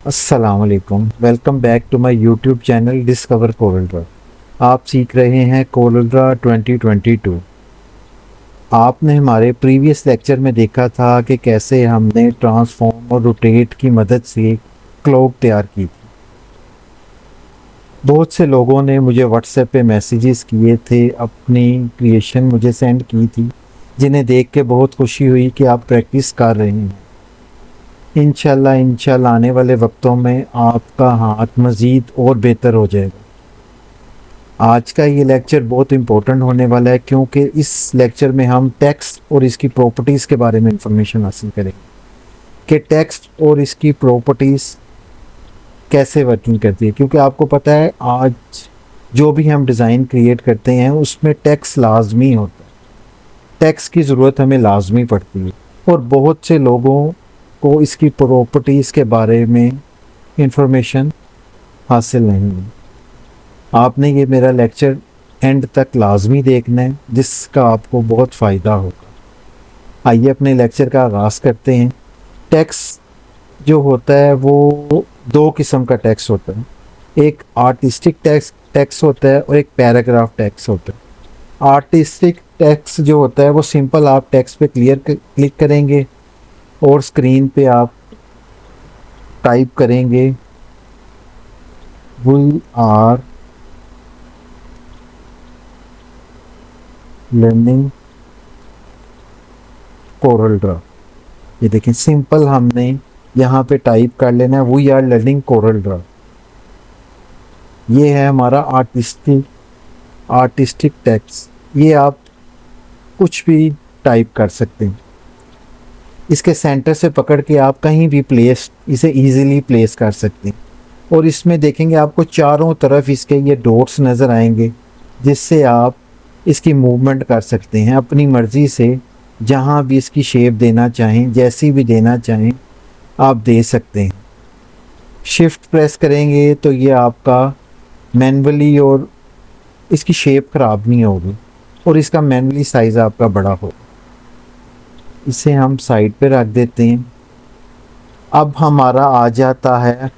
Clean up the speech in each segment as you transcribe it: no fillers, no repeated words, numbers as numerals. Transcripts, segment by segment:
अस्सलाम वालेकुम। Welcome back to my YouTube channel discover CorelDRAW. आप सीख रहे हैं कोरलड्रा 2022। आपने हमारे प्रीवियस लेक्चर में देखा था कि कैसे हमने ट्रांसफॉर्म और रोटेट की मदद से क्लॉक तैयार की थी। बहुत से लोगों ने मुझे व्हाट्सएप पे मैसेजेस किए थे, अपनी क्रिएशन मुझे सेंड की थी, जिन्हें देख के बहुत खुशी हुई कि आप प्रैक्टिस कर रहे हैं। इंशाल्लाह आने वाले वक्तों में आपका हाथ मज़ीद और बेहतर हो जाएगा। आज का ये लेक्चर बहुत इम्पोर्टेंट होने वाला है, क्योंकि इस लेक्चर में हम टेक्स्ट और इसकी प्रॉपर्टीज़ के बारे में इंफॉर्मेशन हासिल करेंगे कि टेक्स्ट और इसकी प्रॉपर्टीज़ कैसे वर्किंग करती है। क्योंकि आपको पता है, आज जो भी हम डिज़ाइन क्रिएट करते हैं उसमें टेक्स्ट लाजमी होता है। टेक्स्ट की ज़रूरत हमें लाजमी पड़ती है और बहुत से लोगों को इसकी प्रॉपर्टीज़ के बारे में इंफॉर्मेशन हासिल नहीं है। आपने ये मेरा लेक्चर एंड तक लाजमी देखना है, जिसका आपको बहुत फ़ायदा होगा। आइए अपने लेक्चर का आगाज़ करते हैं। टेक्स्ट जो होता है वो दो किस्म का टेक्स्ट होता है। एक आर्टिस्टिक टेक्स्ट होता है और एक पैराग्राफ टेक्स्ट होता है। आर्टिस्टिक टेक्स्ट जो होता है वो सिंपल, आप टेक्स्ट पे क्लिक करेंगे और स्क्रीन पे आप टाइप करेंगे वी आर लर्निंग कोरलड्रा। ये देखें, सिंपल हमने यहाँ पे टाइप कर लेना है वी आर लर्निंग कोरलड्रा। ये है हमारा आर्टिस्टिक टेक्स्ट। ये आप कुछ भी टाइप कर सकते हैं। इसके सेंटर से पकड़ के आप कहीं भी इसे इजीली प्लेस कर सकते हैं। और इसमें देखेंगे आपको चारों तरफ इसके ये डॉट्स नज़र आएंगे, जिससे आप इसकी मूवमेंट कर सकते हैं अपनी मर्ज़ी से। जहाँ भी इसकी शेप देना चाहें, जैसी भी देना चाहें, आप दे सकते हैं। शिफ्ट प्रेस करेंगे तो ये आपका मैन्युअली, और इसकी शेप ख़राब नहीं होगी और इसका मैन्युअली साइज़ आपका बड़ा हो। इसे हम साइड पे रख देते हैं। अब हमारा आ जाता है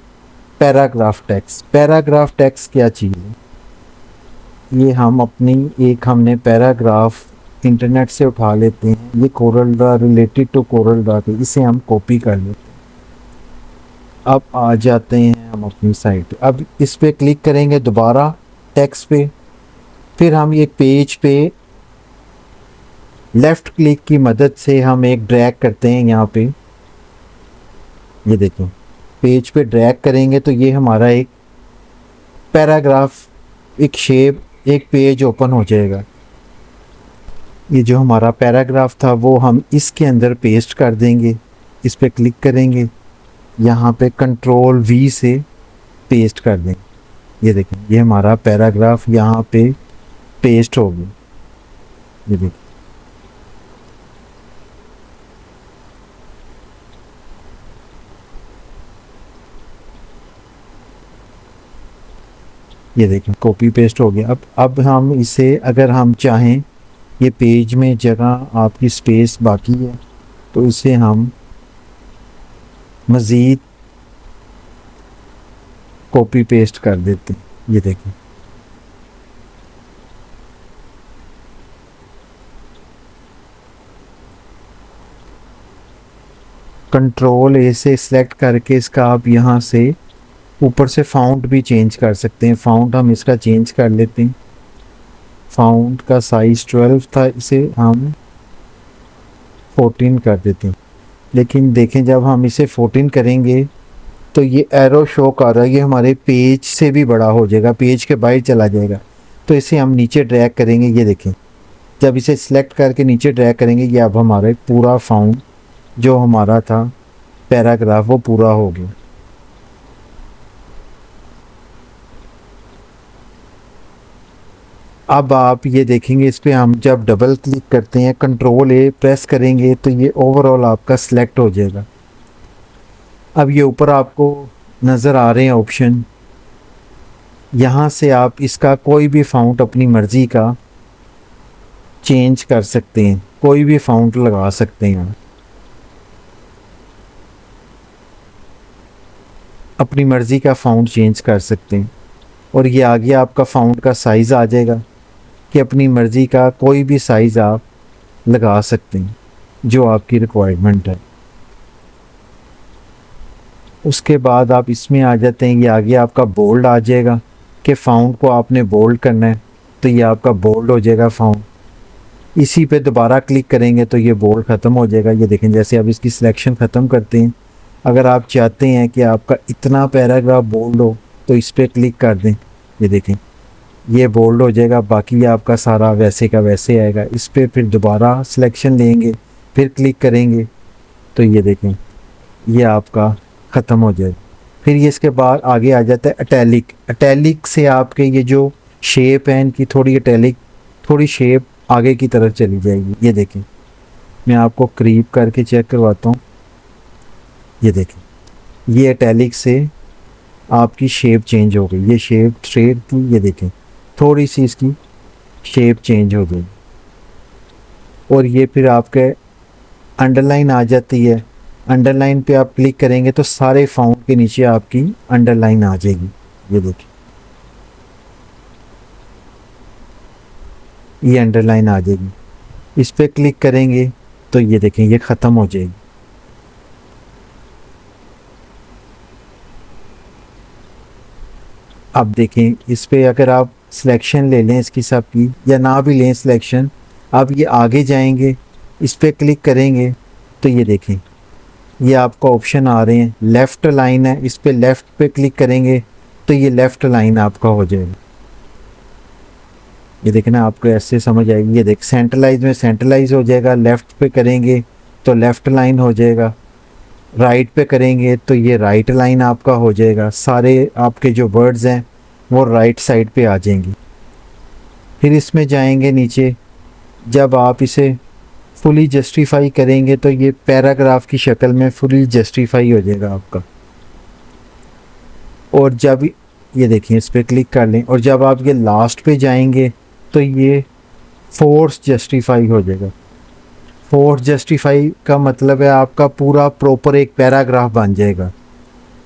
पैराग्राफ टेक्स्ट। पैराग्राफ टेक्स्ट क्या चीज़ है? ये हमने पैराग्राफ इंटरनेट से उठा लेते हैं। ये कोरलड्रा, रिलेटेड टू कोरलड्रा के, इसे हम कॉपी कर लेते हैं। अब आ जाते हैं हम अपनी साइट पे। अब इस पे क्लिक करेंगे दोबारा टेक्स्ट पे। फिर हम ये पेज पे लेफ़्ट क्लिक की मदद से हम एक ड्रैग करते हैं यहाँ पे। ये देखें, पेज पे ड्रैग करेंगे तो ये हमारा एक पैराग्राफ, एक शेप, एक पेज ओपन हो जाएगा। ये जो हमारा पैराग्राफ था वो हम इसके अंदर पेस्ट कर देंगे। इस पे क्लिक करेंगे, यहाँ पे कंट्रोल वी से पेस्ट कर देंगे। ये देखें, ये हमारा पैराग्राफ यहाँ पे पेस्ट हो गया। ये देखें, ये देखें कॉपी पेस्ट हो गया। अब हम इसे, अगर हम चाहें, ये पेज में जगह आपकी स्पेस बाकी है तो इसे हम मज़ीद कॉपी पेस्ट कर देते हैं। ये देखें, कंट्रोल ए से सिलेक्ट करके इसका आप यहाँ से ऊपर से फाउंट भी चेंज कर सकते हैं। फाउंट हम इसका चेंज कर लेते हैं। फाउंट का साइज़ 12 था, इसे हम 14 कर देते हैं। लेकिन देखें, जब हम इसे 14 करेंगे तो ये एरो शो कर रहा है, ये हमारे पेज से भी बड़ा हो जाएगा, पेज के बाहर चला जाएगा। तो इसे हम नीचे ड्रैग करेंगे। ये देखें, जब इसे सिलेक्ट करके नीचे ड्रैग करेंगे, ये अब हमारा पूरा फाउंट जो हमारा था पैराग्राफ वो पूरा हो गया। अब आप ये देखेंगे, इस पर हम जब डबल क्लिक करते हैं, कंट्रोल ए प्रेस करेंगे तो ये ओवरऑल आपका सिलेक्ट हो जाएगा। अब ये ऊपर आपको नज़र आ रहे हैं ऑप्शन, यहाँ से आप इसका कोई भी फाउंट अपनी मर्ज़ी का चेंज कर सकते हैं, कोई भी फाउंट लगा सकते हैं। अपनी मर्ज़ी का फ़ॉन्ट चेंज कर सकते हैं। और ये आगे आपका फ़ॉन्ट का साइज़ आ जाएगा कि अपनी मर्ज़ी का कोई भी साइज़ आप लगा सकते हैं जो आपकी रिक्वायरमेंट है। उसके बाद आप इसमें आ जाते हैं, ये आगे आपका बोल्ड आ जाएगा कि फ़ॉन्ट को आपने बोल्ड करना है, तो ये आपका बोल्ड हो जाएगा फ़ॉन्ट। इसी पे दोबारा क्लिक करेंगे तो ये बोल्ड ख़त्म हो जाएगा। ये देखें, जैसे आप इसकी सिलेक्शन ख़त्म करते हैं, अगर आप चाहते हैं कि आपका इतना पैराग्राफ बोल्ड हो तो इस पर क्लिक कर दें। ये देखें, ये बोल्ड हो जाएगा, बाकी आपका सारा वैसे का वैसे आएगा। इस पर फिर दोबारा सिलेक्शन लेंगे, फिर क्लिक करेंगे तो ये देखें, ये आपका ख़त्म हो जाएगा। फिर ये इसके बाद आगे आ जाता है अटैलिक। अटैलिक से आपके ये जो शेप है इनकी थोड़ी अटैलिक, थोड़ी शेप आगे की तरफ चली जाएगी। ये देखें, मैं आपको क्रीप करके चेक करवाता हूँ। ये देखें, ये अटैलिक से आपकी शेप चेंज हो गई। ये शेप स्ट्रेट थी, ये देखें थोड़ी सी इसकी शेप चेंज हो गई। और ये फिर आपके अंडरलाइन आ जाती है। अंडरलाइन पे आप क्लिक करेंगे तो सारे फ़ॉन्ट के नीचे आपकी अंडरलाइन आ जाएगी। ये देखिए, ये अंडरलाइन आ जाएगी। इस पर क्लिक करेंगे तो ये देखें, ये ख़त्म हो जाएगी। अब देखें, इस पे अगर आप सिलेक्शन ले लें इसकी सब की, या ना भी लें सिलेक्शन, आप ये आगे जाएंगे, इस पर क्लिक करेंगे तो ये देखें, ये आपका ऑप्शन आ रहे हैं। लेफ़्ट लाइन है, इस पे लेफ़्ट पे क्लिक करेंगे तो ये लेफ़्ट लाइन आपका हो जाएगा। ये देखना, आपको ऐसे समझ आएगी। ये देख, सेंट्रलाइज में सेंट्रलाइज हो जाएगा। लेफ़्ट पे करेंगे तो लेफ़्ट लाइन हो जाएगा, राइट पे करेंगे तो ये राइट लाइन आपका हो जाएगा। सारे आपके जो वर्ड्स हैं वो राइट साइड पे आ जाएंगे। फिर इसमें जाएंगे नीचे, जब आप इसे फुली जस्टिफाई करेंगे तो ये पैराग्राफ की शक्ल में फुली जस्टिफाई हो जाएगा आपका। और जब ये देखिए, इस पर क्लिक कर लें और जब आप ये लास्ट पे जाएंगे तो ये फोर्स जस्टिफाई हो जाएगा। फोर्स जस्टिफाई का मतलब है आपका पूरा प्रॉपर एक पैराग्राफ बन जाएगा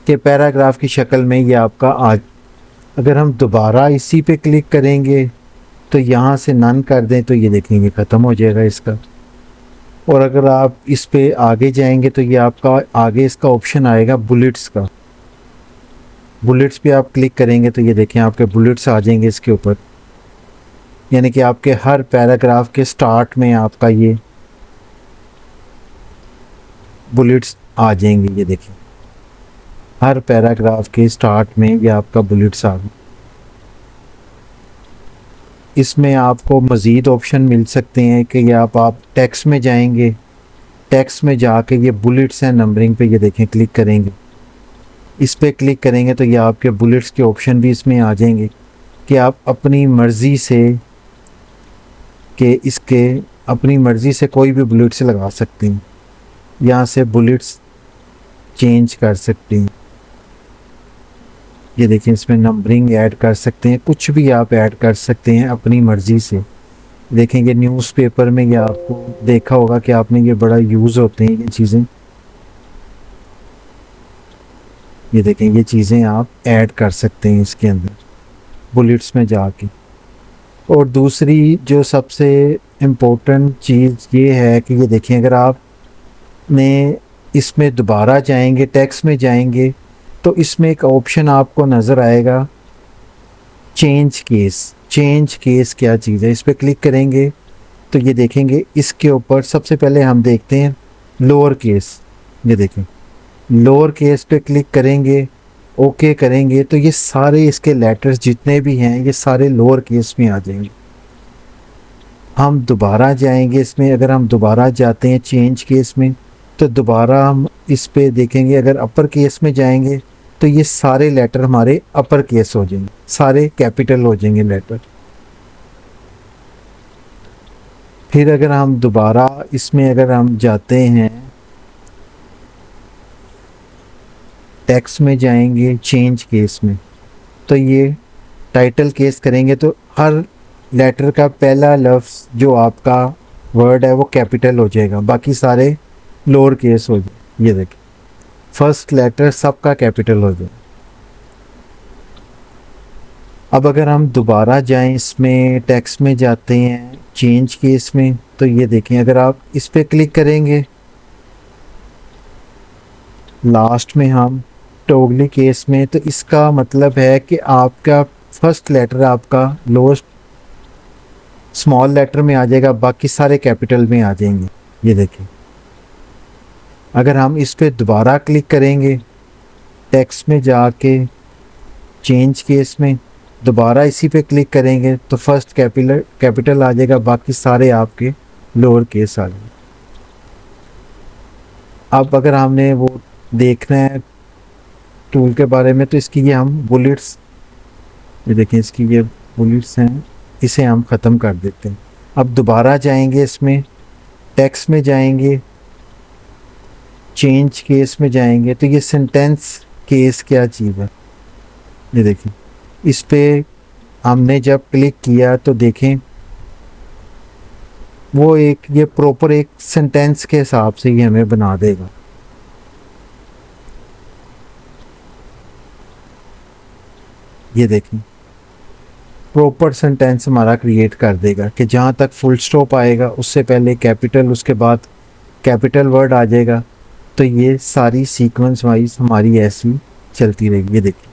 कि पैराग्राफ की शक्ल में ये आपका आज। अगर हम दोबारा इसी पे क्लिक करेंगे तो यहाँ से नन कर दें तो ये देखेंगे ख़त्म हो जाएगा इसका। और अगर आप इस पे आगे जाएंगे तो ये आपका आगे इसका ऑप्शन आएगा बुलेट्स का। बुलेट्स पे आप क्लिक करेंगे तो ये देखें, आपके बुलेट्स आ जाएंगे इसके ऊपर, यानी कि आपके हर पैराग्राफ के स्टार्ट में आपका ये बुलेट्स आ जाएंगे। ये देखिए, हर पैराग्राफ के स्टार्ट में ये आपका बुलेट्स आ गए। इसमें आपको मज़ीद ऑप्शन मिल सकते हैं कि ये आप टेक्स्ट में जाएंगे, टेक्स्ट में जाके ये बुलेट्स हैं नंबरिंग पे, ये देखें क्लिक करेंगे, इस पे क्लिक करेंगे तो ये आपके बुलेट्स के ऑप्शन भी इसमें आ जाएंगे कि आप अपनी मर्ज़ी से अपनी मर्ज़ी से कोई भी बुलेट्स लगा सकते हैं। यहाँ से बुलेट्स चेंज कर सकते हैं। ये देखिए, इसमें नंबरिंग ऐड कर सकते हैं, कुछ भी आप ऐड कर सकते हैं अपनी मर्ज़ी से। देखेंगे न्यूज़पेपर में ये आपको देखा होगा कि आपने ये बड़ा यूज़ होते हैं ये चीज़ें। ये देखें, ये चीज़ें आप ऐड कर सकते हैं इसके अंदर बुलेट्स में जाके। और दूसरी जो सबसे इम्पोर्टेंट चीज़ ये है कि ये देखें, अगर आपने इसमें दोबारा जाएंगे, टेक्स्ट में जाएंगे तो इसमें एक ऑप्शन आपको नज़र आएगा चेंज केस। चेंज केस क्या चीज़ है, इस पर क्लिक करेंगे तो ये देखेंगे, इसके ऊपर सबसे पहले हम देखते हैं लोअर केस। ये देखें, लोअर केस पे क्लिक करेंगे, ओके करेंगे तो ये सारे इसके लेटर्स जितने भी हैं ये सारे लोअर केस में आ जाएंगे। हम दोबारा जाएंगे इसमें, अगर हम दोबारा जाते हैं चेंज केस में तो दोबारा हम इस पे देखेंगे, अगर अपर केस में जाएंगे तो ये सारे लेटर हमारे अपर केस हो जाएंगे, सारे कैपिटल हो जाएंगे लेटर। फिर अगर हम दोबारा इसमें अगर हम जाते हैं टेक्स्ट में जाएंगे चेंज केस में तो ये टाइटल केस करेंगे तो हर लेटर का पहला लफ्ज़ जो आपका वर्ड है वो कैपिटल हो जाएगा, बाकी सारे लोअर केस हो जाए। ये देखिए, फर्स्ट लेटर सबका कैपिटल हो जाए। अब अगर हम दोबारा जाएं इसमें टेक्स्ट में जाते हैं चेंज केस में, तो ये देखें अगर आप इस पर क्लिक करेंगे लास्ट में हम टोगली केस में, तो इसका मतलब है कि आपका फर्स्ट लेटर आपका लोएस्ट स्मॉल लेटर में आ जाएगा, बाकी सारे कैपिटल में आ जाएंगे। ये देखिए अगर हम इस पर दोबारा क्लिक करेंगे टेक्स्ट में जाके चेंज केस में, दोबारा इसी पे क्लिक करेंगे तो फर्स्ट कैपिटल आ जाएगा, बाकी सारे आपके लोअर केस आ जाएंगे। अब अगर हमने वो देखना है टूल के बारे में, तो इसकी ये हम बुलेट्स, ये देखें इसकी ये बुलेट्स हैं, इसे हम ख़त्म कर देते हैं। अब दोबारा जाएंगे इसमें टेक्स्ट में जाएंगे चेंज केस में जाएंगे, तो ये सेंटेंस केस क्या चीज़ है, ये देखिए इस पे हमने जब क्लिक किया तो देखें वो एक ये प्रॉपर एक सेंटेंस के हिसाब से ये हमें बना देगा। ये देखें प्रॉपर सेंटेंस हमारा क्रिएट कर देगा कि जहाँ तक फुल स्टॉप आएगा उससे पहले कैपिटल, उसके बाद कैपिटल वर्ड आ जाएगा, तो ये सारी सीक्वेंस वाइज हमारी ऐसी चलती रहेगी। ये देखिए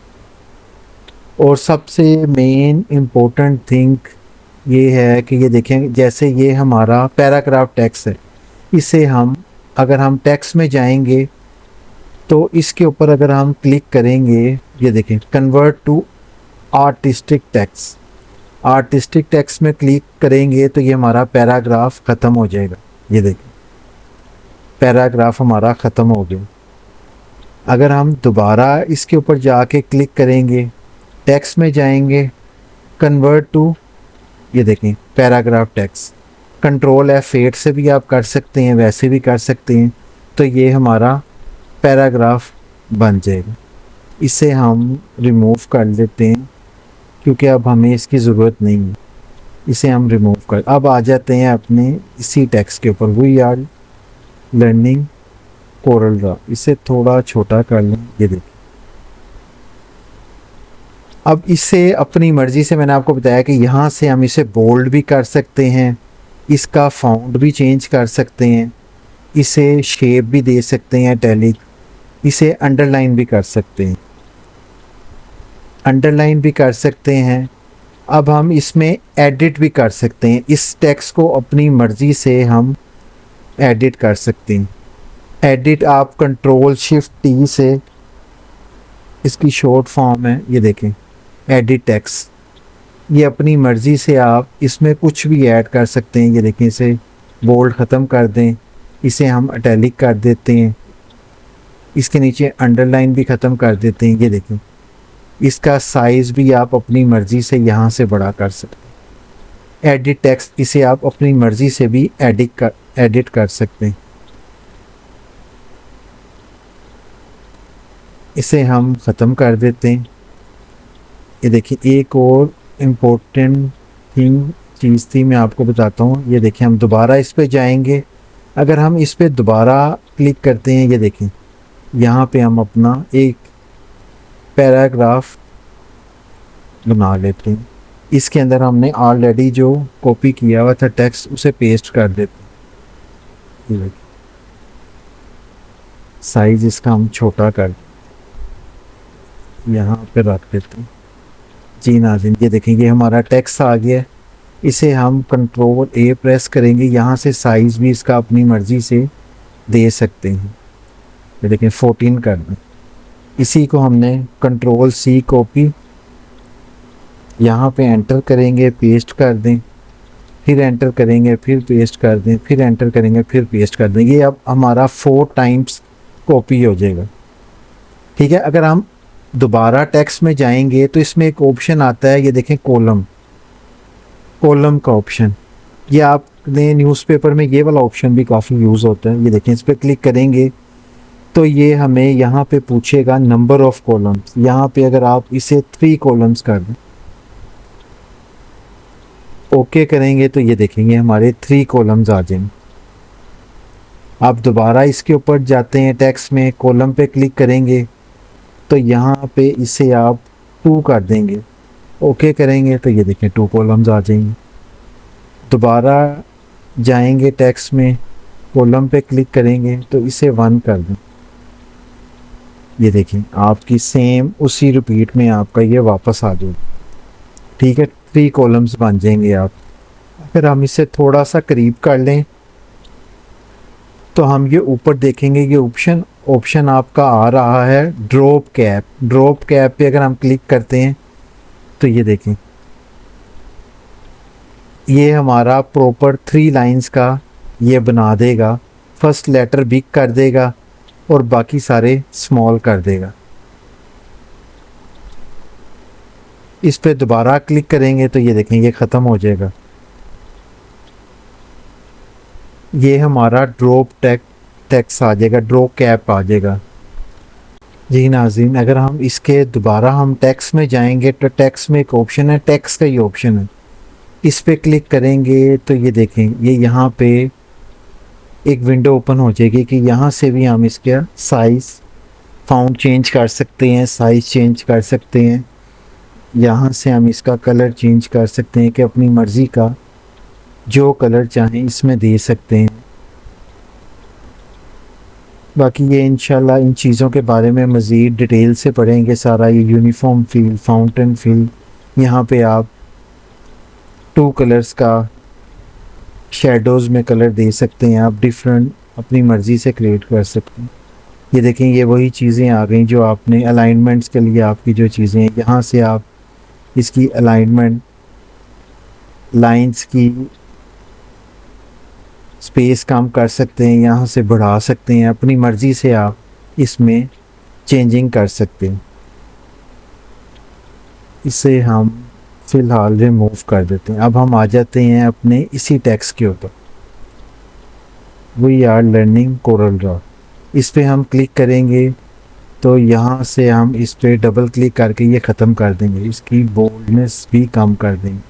और सबसे मेन इम्पोर्टेंट थिंग ये है कि ये देखें जैसे ये हमारा पैराग्राफ टेक्स्ट है, इसे हम अगर हम टेक्स्ट में जाएंगे तो इसके ऊपर अगर हम क्लिक करेंगे, ये देखें convert to artistic text, artistic text में क्लिक करेंगे तो ये हमारा पैराग्राफ ख़त्म हो जाएगा। ये देखें पैराग्राफ हमारा ख़त्म हो गया। अगर हम दोबारा इसके ऊपर जाके क्लिक करेंगे टेक्स्ट में जाएंगे कन्वर्ट टू, ये देखें पैराग्राफ टेक्स्ट, कंट्रोल F8 से भी आप कर सकते हैं, वैसे भी कर सकते हैं, तो ये हमारा पैराग्राफ बन जाएगा। इसे हम रिमूव कर लेते हैं क्योंकि अब हमें इसकी ज़रूरत नहीं है, इसे हम रिमूव कर। अब आ जाते हैं अपने इसी टेक्स्ट के ऊपर, we are learning Corel Draw, इसे थोड़ा छोटा कर लें। ये देखिए अब इसे अपनी मर्ज़ी से, मैंने आपको बताया कि यहाँ से हम इसे बोल्ड भी कर सकते हैं, इसका फॉन्ट भी चेंज कर सकते हैं, इसे शेप भी दे सकते हैं इटैलिक, इसे अंडरलाइन भी कर सकते हैं, अंडरलाइन भी कर सकते हैं। अब हम इसमें एडिट भी कर सकते हैं, इस टेक्स्ट को अपनी मर्ज़ी से हम एडिट कर सकते हैं। एडिट आप कंट्रोल शिफ्ट टी से, इसकी शॉर्ट फॉर्म है, ये देखें एडिट टेक्स्ट, ये अपनी मर्ज़ी से आप इसमें कुछ भी ऐड कर सकते हैं। ये देखें इसे बोल्ड ख़त्म कर दें, इसे हम इटैलिक कर देते हैं, इसके नीचे अंडरलाइन भी ख़त्म कर देते हैं। ये देखें इसका साइज़ भी आप अपनी मर्ज़ी से यहाँ से बड़ा कर सकते हैं। एडिट टेक्स्ट, इसे आप अपनी मर्ज़ी से भी एडिट कर सकते हैं। इसे हम ख़त्म कर देते हैं। ये देखिए एक और इम्पोर्टेंट चीज़ थी, मैं आपको बताता हूँ। ये देखिए हम दोबारा इस पे जाएंगे, अगर हम इस पे दोबारा क्लिक करते हैं, ये देखें यहाँ पे हम अपना एक पैराग्राफ बना लेते हैं। इसके अंदर हमने ऑलरेडी जो कॉपी किया हुआ था टेक्स्ट, उसे पेस्ट कर देते हैं। साइज़ इसका हम छोटा कर यहाँ पे रख देते हैं। जी नाज़रीन, ये देखेंगे हमारा टेक्स्ट आ गया, इसे हम कंट्रोल A प्रेस करेंगे, यहाँ से साइज़ भी इसका अपनी मर्ज़ी से दे सकते हैं। ये देखें 14 कर दें। इसी को हमने कंट्रोल C कॉपी, यहाँ पे एंटर करेंगे, पेस्ट कर दें, फिर एंटर करेंगे, फिर पेस्ट कर दें, फिर एंटर करेंगे, फिर पेस्ट कर दें। ये अब हमारा 4 टाइम्स कॉपी हो जाएगा। ठीक है, अगर हम दोबारा टेक्स्ट में जाएंगे तो इसमें एक ऑप्शन आता है, ये देखें कॉलम का ऑप्शन। ये आपने न्यूज़पेपर में ये वाला ऑप्शन भी काफ़ी यूज़ होता है। ये देखें इस पर क्लिक करेंगे तो ये हमें यहाँ पे पूछेगा नंबर ऑफ़ कॉलम्स। यहाँ पे अगर आप इसे 3 कॉलम्स कर दें, ओके करेंगे, तो ये देखेंगे हमारे 3 कॉलम्स आ जाएंगे। आप दोबारा इसके ऊपर जाते हैं, टेक्स्ट में कॉलम पे क्लिक करेंगे तो यहाँ पे इसे आप 2 कर देंगे, ओके करेंगे तो ये देखें 2 कॉलम्स आ जाएंगे। दोबारा जाएंगे टेक्स्ट में, कॉलम पे क्लिक करेंगे तो इसे 1 कर दें। ये देखें आपकी सेम उसी रिपीट में आपका ये वापस आ जाएगा। ठीक है, 3 कॉलम्स बन जाएंगे आप। अगर हम इसे थोड़ा सा करीब कर लें तो हम ये ऊपर देखेंगे ये ऑप्शन आपका आ रहा है ड्रॉप कैप। ड्रॉप कैप पे अगर हम क्लिक करते हैं तो ये देखें ये हमारा प्रॉपर 3 लाइंस का ये बना देगा। फर्स्ट लेटर बिग कर देगा और बाकी सारे स्मॉल कर देगा। इस पे दोबारा क्लिक करेंगे तो ये देखें ये ख़त्म हो जाएगा। ये हमारा ड्रॉप टेक्स्ट आ जाएगा, ड्रॉप कैप आ जाएगा। जी नाज़रीन, अगर हम इसके दोबारा हम टेक्स्ट में जाएंगे तो टेक्स्ट में एक ऑप्शन है, टेक्स्ट का ही ऑप्शन है। इस पे क्लिक करेंगे तो ये देखें ये यहाँ पे एक विंडो ओपन हो जाएगी कि यहाँ से भी हम इसका साइज़ फ़ॉन्ट चेंज कर सकते हैं, साइज़ चेंज कर सकते हैं। यहाँ से हम इसका कलर चेंज कर सकते हैं कि अपनी मर्ज़ी का जो कलर चाहें इसमें दे सकते हैं। बाकी ये इंशाल्लाह इन चीज़ों के बारे में मज़ीद डिटेल से पढ़ेंगे सारा। ये यूनिफॉर्म फिल, फाउंटेन फिल, यहाँ पे आप 2 कलर्स का शेडोज़ में कलर दे सकते हैं, आप डिफरेंट अपनी मर्ज़ी से क्रिएट कर सकते हैं। ये देखें ये वही चीज़ें आ गई जो आपने अलाइनमेंट्स के लिए आपकी जो चीज़ें हैं, यहाँ से आप इसकी अलाइनमेंट, लाइंस की स्पेस कम कर सकते हैं, यहाँ से बढ़ा सकते हैं, अपनी मर्ज़ी से आप इसमें चेंजिंग कर सकते हैं। इसे हम फ़िलहाल रिमूव कर देते हैं। अब हम आ जाते हैं अपने इसी टेक्स्ट के ऊपर, we are learning Corel Draw. इस पे हम क्लिक करेंगे तो यहाँ से हम इस पे डबल क्लिक करके ये ख़त्म कर देंगे, इसकी बोल्डनेस भी कम कर देंगे।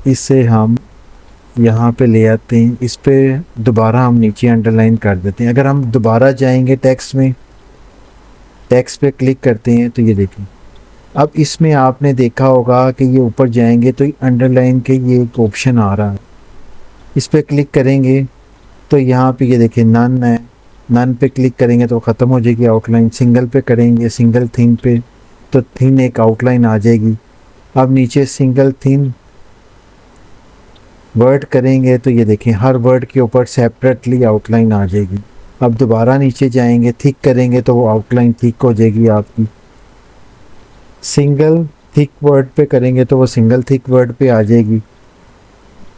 इसे हम यहाँ पे ले आते हैं, इस पे दोबारा हम नीचे अंडरलाइन कर देते हैं। अगर हम दोबारा जाएंगे टेक्स्ट में, टेक्स्ट पे क्लिक करते हैं तो ये देखें अब इसमें आपने देखा होगा कि ये ऊपर जाएंगे तो अंडरलाइन के ये एक ऑप्शन आ रहा है। इस पे क्लिक करेंगे तो यहाँ पे ये देखें नन है, नन पे क्लिक करेंगे तो ख़त्म हो जाएगी आउटलाइन। सिंगल पे करेंगे, सिंगल थिन पे, तो थिन एक आउटलाइन आ जाएगी। अब नीचे सिंगल थिन वर्ड करेंगे तो ये देखें हर वर्ड के ऊपर सेपरेटली आउटलाइन आ जाएगी। अब दोबारा नीचे जाएंगे, थिक करेंगे तो वो आउटलाइन थिक हो जाएगी आपकी। सिंगल थिक वर्ड पे करेंगे तो वो सिंगल थिक वर्ड पे आ जाएगी।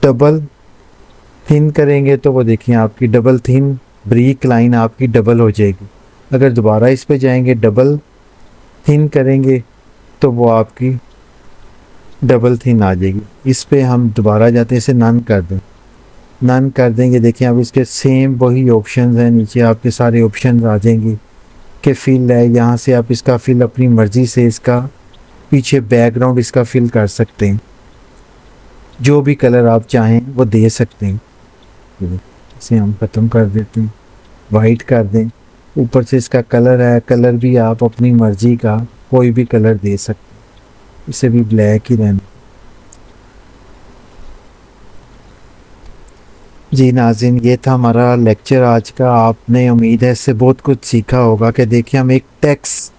डबल थिन करेंगे तो वो देखिए आपकी डबल थिन ब्रीक लाइन आपकी डबल हो जाएगी। अगर दोबारा इस पे जाएंगे डबल थिन करेंगे तो वो आपकी डबल थिन आ जाएगी। इस पे हम दोबारा जाते हैं, इसे नन कर दें, नन कर देंगे। देखिए अब इसके सेम वही ऑप्शंस हैं, नीचे आपके सारे ऑप्शंस आ जाएंगे कि फिल है, यहाँ से आप इसका फिल अपनी मर्ज़ी से, इसका पीछे बैकग्राउंड इसका फिल कर सकते हैं, जो भी कलर आप चाहें वो दे सकते हैं। इसे हम ख़त्म कर देते हैं, वाइट कर दें। ऊपर से इसका कलर है, कलर भी आप अपनी मर्ज़ी का कोई भी कलर दे सकते हैं, इसे भी ब्लैक ही रहना। जी नाज़रीन, ये था हमारा लेक्चर आज का। आपने उम्मीद है इससे बहुत कुछ सीखा होगा कि देखिए हम एक टेक्स्ट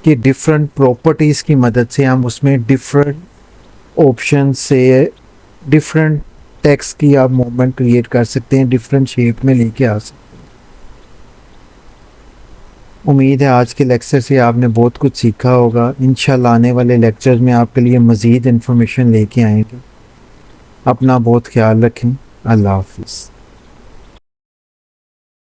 की डिफरेंट प्रॉपर्टीज़ की मदद से हम उसमें डिफरेंट ऑप्शन से डिफरेंट टेक्स्ट की आप मूवमेंट क्रिएट कर सकते हैं, डिफरेंट शेप में लेके आ सकते हैं। उम्मीद है आज के लेक्चर से आपने बहुत कुछ सीखा होगा। इंशाल्लाह आने वाले लेक्चर में आपके लिए मज़ीद इन्फॉर्मेशन लेके आएंगे। अपना बहुत ख्याल रखें। अल्लाह हाफ़िज़।